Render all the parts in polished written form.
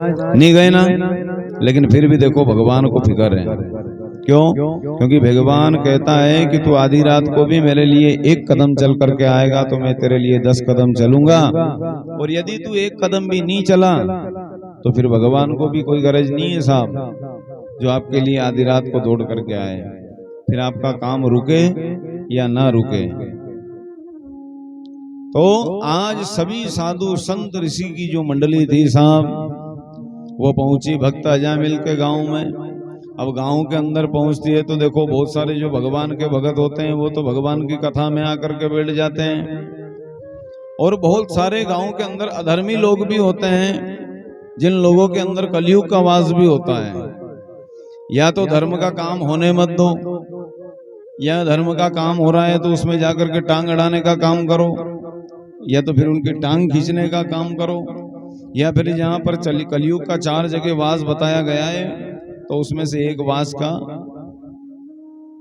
नहीं गए ना, लेकिन फिर भी देखो भगवान को फिक्र है। क्यों? क्योंकि भगवान कहता है कि तू आधी रात को भी मेरे लिए एक कदम चल करके आएगा तो मैं तेरे लिए 10 कदम चलूंगा, और यदि तू एक कदम भी नहीं चला तो फिर भगवान को भी कोई गरज नहीं है साहब जो आपके लिए आधी रात को दौड़ करके आए, फिर आपका काम रुके या ना रुके। तो आज सभी साधु संत ऋषि की जो मंडली थी साहब, वो पहुंची भक्त अजामिल के गांव में। अब गांव के अंदर पहुंचती है तो देखो बहुत सारे जो भगवान के भगत होते हैं वो तो भगवान की कथा में आकर के बैठ जाते हैं, और बहुत सारे गांव के अंदर अधर्मी लोग भी होते हैं, जिन लोगों के अंदर कलयुग का वास भी होता है। या तो धर्म का काम होने मत दो, या धर्म का काम हो रहा है तो उसमें जाकर के टांग अड़ाने का काम करो, या तो फिर उनकी टांग खींचने का काम करो, या फिर जहां पर कलयुग का 4 जगह वास बताया गया है तो उसमें से एक वास का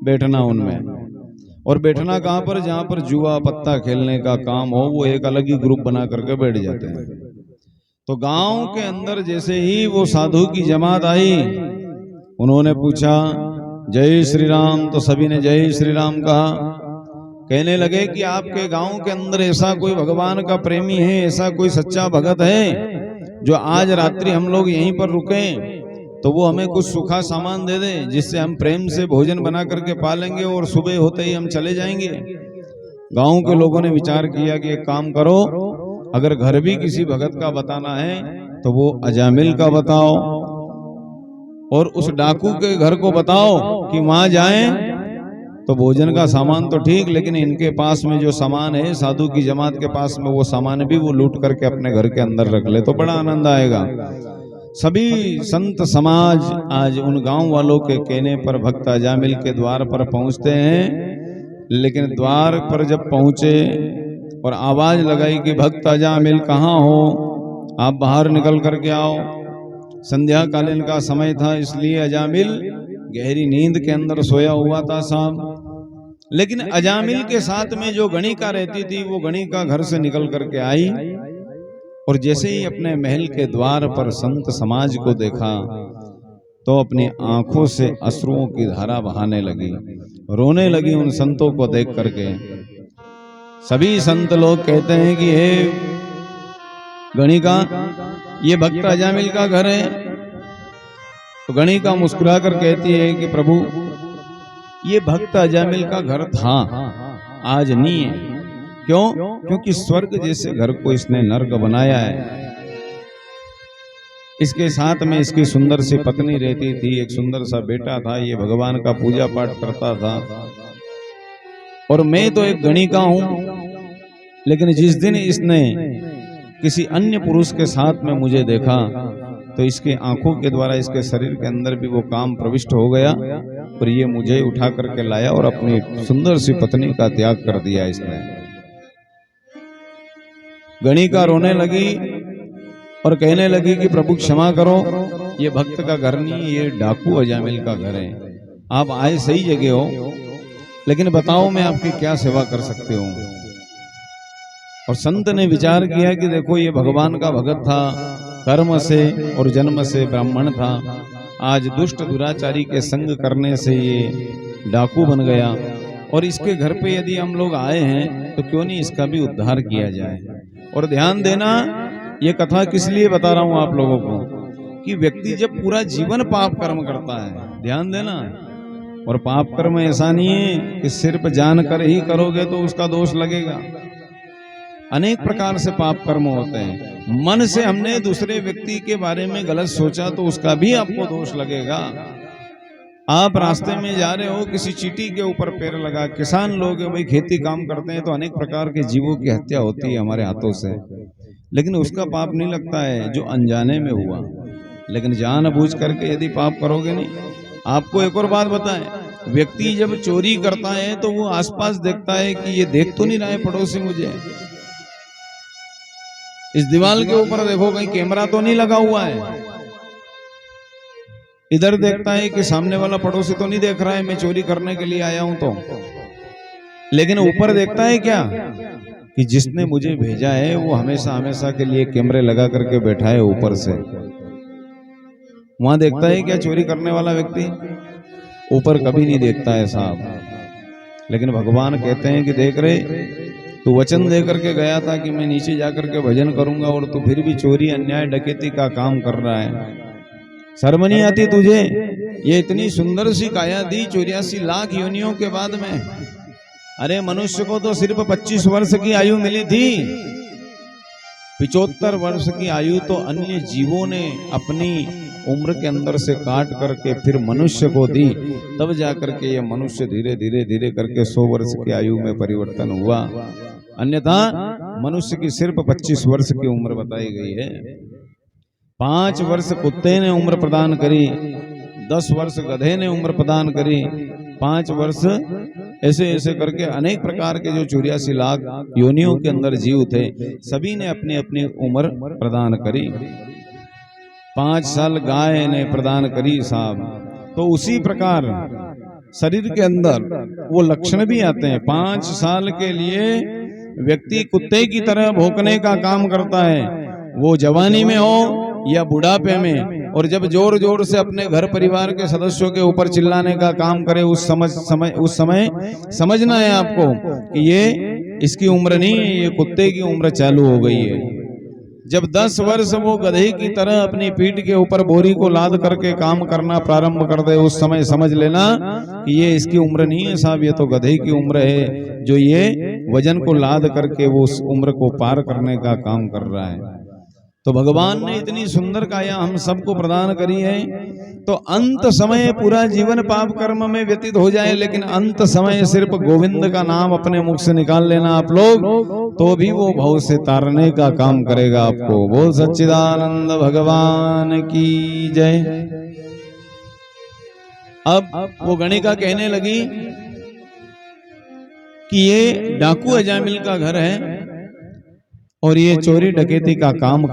बैठना उनमें। और बैठना कहां पर? जहां पर जुआ पत्ता खेलने का काम हो, वो एक अलग ही ग्रुप बना करके बैठ जाते हैं। तो गांव के अंदर जैसे ही वो साधु की जमात आई, उन्होंने पूछा जय श्री राम, तो सभी ने जय श्री राम कहा। कहने लगे कि आपके गांव के अंदर ऐसा कोई भगवान का प्रेमी है, ऐसा कोई सच्चा भगत है जो आज रात्रि हम लोग यहीं पर रुकें तो वो हमें कुछ सूखा सामान दे दे जिससे हम प्रेम से भोजन बना करके पालेंगे और सुबह होते ही हम चले जाएंगे। गांव के लोगों ने विचार किया कि एक काम करो, अगर घर भी किसी भगत का बताना है तो वो अजामिल का बताओ, और उस डाकू के घर को बताओ कि वहां जाएं तो भोजन का सामान तो ठीक, लेकिन इनके पास में जो सामान है साधु की जमात के पास में, वो सामान भी वो लूट करके अपने घर के अंदर रख ले तो बड़ा आनंद आएगा। सभी संत समाज आज उन गांव वालों के कहने पर भक्त अजामिल के द्वार पर पहुंचते हैं, लेकिन द्वार पर जब पहुंचे और आवाज लगाई कि भक्त अजामिल कहाँ हो, आप बाहर निकल करके आओ। संध्या कालीन का समय था, इसलिए अजामिल गहरी नींद के अंदर सोया हुआ था साहब। लेकिन अजामिल के साथ में जो गणिका रहती थी, वो गणिका घर से निकल करके आई, और जैसे ही अपने महल के द्वार पर संत समाज को देखा तो अपनी आंखों से अश्रुओं की धारा बहाने लगी, रोने लगी उन संतों को देख करके। सभी संत लोग कहते हैं कि हे गणिका, ये भक्त अजामिल का घर है। तो गणिका मुस्कुरा कर कहती है कि प्रभु, ये भक्त अजामिल का घर था, आज नहीं है। क्यों? क्योंकि स्वर्ग जैसे घर को इसने नर्क बनाया है। इसके साथ में इसकी सुंदर सी पत्नी रहती थी, एक सुंदर सा बेटा था, ये भगवान का पूजा पाठ करता था, और मैं तो एक गणिका हूं। लेकिन जिस दिन इसने किसी अन्य पुरुष के साथ में मुझे देखा तो इसके आंखों के द्वारा इसके शरीर के अंदर भी वो काम प्रविष्ट हो गया, और ये मुझे उठा करके लाया और अपनी सुंदर सी पत्नी का त्याग कर दिया इसने। गणिका रोने लगी और कहने लगी कि प्रभु क्षमा करो, ये भक्त का घर नहीं, ये डाकू अजामिल का घर है। आप आए सही जगह हो, लेकिन बताओ मैं आपकी क्या सेवा कर सकते हो। और संत ने विचार किया कि देखो, ये भगवान का भगत था, कर्म से और जन्म से ब्राह्मण था, आज दुष्ट दुराचारी के संग करने से ये डाकू बन गया, और इसके घर पे यदि हम लोग आए हैं तो क्यों नहीं इसका भी उद्धार किया जाए। और ध्यान देना, ये कथा किस लिए बता रहा हूं आप लोगों को, कि व्यक्ति जब पूरा जीवन पाप कर्म करता है, ध्यान देना, और पाप कर्म ऐसा नहीं है कि सिर्फ जानकर ही करोगे तो उसका दोष लगेगा। अनेक प्रकार से पाप कर्म होते हैं। मन से हमने दूसरे व्यक्ति के बारे में गलत सोचा तो उसका भी आपको दोष लगेगा। आप रास्ते में जा रहे हो, किसी चींटी के ऊपर पैर लगा, किसान लोग भाई खेती काम करते हैं तो अनेक प्रकार के जीवों की हत्या होती है हमारे हाथों से, लेकिन उसका पाप नहीं लगता है जो अनजाने में हुआ। लेकिन जानबूझ करके यदि पाप करोगे नहीं। आपको एक और बात बताएं, व्यक्ति जब चोरी करता है तो वो आसपास देखता है कि ये देख तो नहीं रहा है पड़ोसी मुझे, इस दीवार के ऊपर देखो कहीं कैमरा तो नहीं लगा हुआ है, इधर देखता है कि सामने वाला पड़ोसी तो नहीं देख रहा है मैं चोरी करने के लिए आया हूं तो। लेकिन ऊपर देखता है क्या कि जिसने मुझे भेजा है वो हमेशा हमेशा के लिए कैमरे लगा करके बैठा है ऊपर से। वहां देखता है क्या चोरी करने वाला व्यक्ति? ऊपर कभी नहीं देखता है साहब। लेकिन भगवान कहते हैं कि देख रे, तू वचन दे करके गया था कि मैं नीचे जाकर के भजन करूंगा और तू फिर भी चोरी अन्याय डकैती का काम कर रहा है। शर्म नहीं आती तुझे? ये इतनी सुंदर सी काया दी 84 लाख योनियों के बाद में। अरे मनुष्य को तो सिर्फ 25 वर्ष की आयु मिली थी, 75 वर्ष की आयु तो अन्य जीवों ने अपनी उम्र के अंदर से काट करके फिर मनुष्य को दी। तब जाकर के ये मनुष्य धीरे धीरे धीरे करके 100 वर्ष की आयु में परिवर्तन हुआ। अन्यथा मनुष्य की सिर्फ 25 वर्ष की उम्र बताई गई है। 5 वर्ष कुत्ते ने उम्र प्रदान करी, 10 वर्ष गधे ने उम्र प्रदान करी, 5 वर्ष ऐसे ऐसे करके अनेक प्रकार के जो 84 लाख योनियों के अंदर जीव थे, सभी ने अपनी अपनी उम्र प्रदान करी। 5 साल गाय ने प्रदान करी साहब। तो उसी प्रकार शरीर के अंदर वो लक्षण भी आते हैं। 5 साल के लिए व्यक्ति कुत्ते की तरह भौंकने का काम करता है, वो जवानी में हो या बुढ़ापे में। और जब जोर जोर से अपने घर परिवार के सदस्यों के ऊपर चिल्लाने का काम करे, उस समय समझना है आपको कि ये इसकी उम्र नहीं है, ये कुत्ते की उम्र चालू हो गई है। जब 10 वर्ष वो गधे की तरह अपनी पीठ के ऊपर बोरी को लाद करके काम करना प्रारंभ कर दे, उस समय समझ लेना कि ये इसकी उम्र नहीं है साहब, ये तो गधे की उम्र है, जो ये वजन को लाद करके वो उस उम्र को पार करने का काम कर रहा है। तो भगवान ने इतनी सुंदर काया हम सबको प्रदान करी है। तो अंत समय पूरा जीवन पाप कर्म में व्यतीत हो जाए, लेकिन अंत समय सिर्फ गोविंद का नाम अपने मुख से निकाल लेना आप लोग, तो भी वो भव से तारने का काम करेगा आपको। बोल सच्चिदानंद भगवान की जय। अब वो गणिका कहने लगी कि ये डाकू अजामिल का घर है और ये चोरी डकैती का काम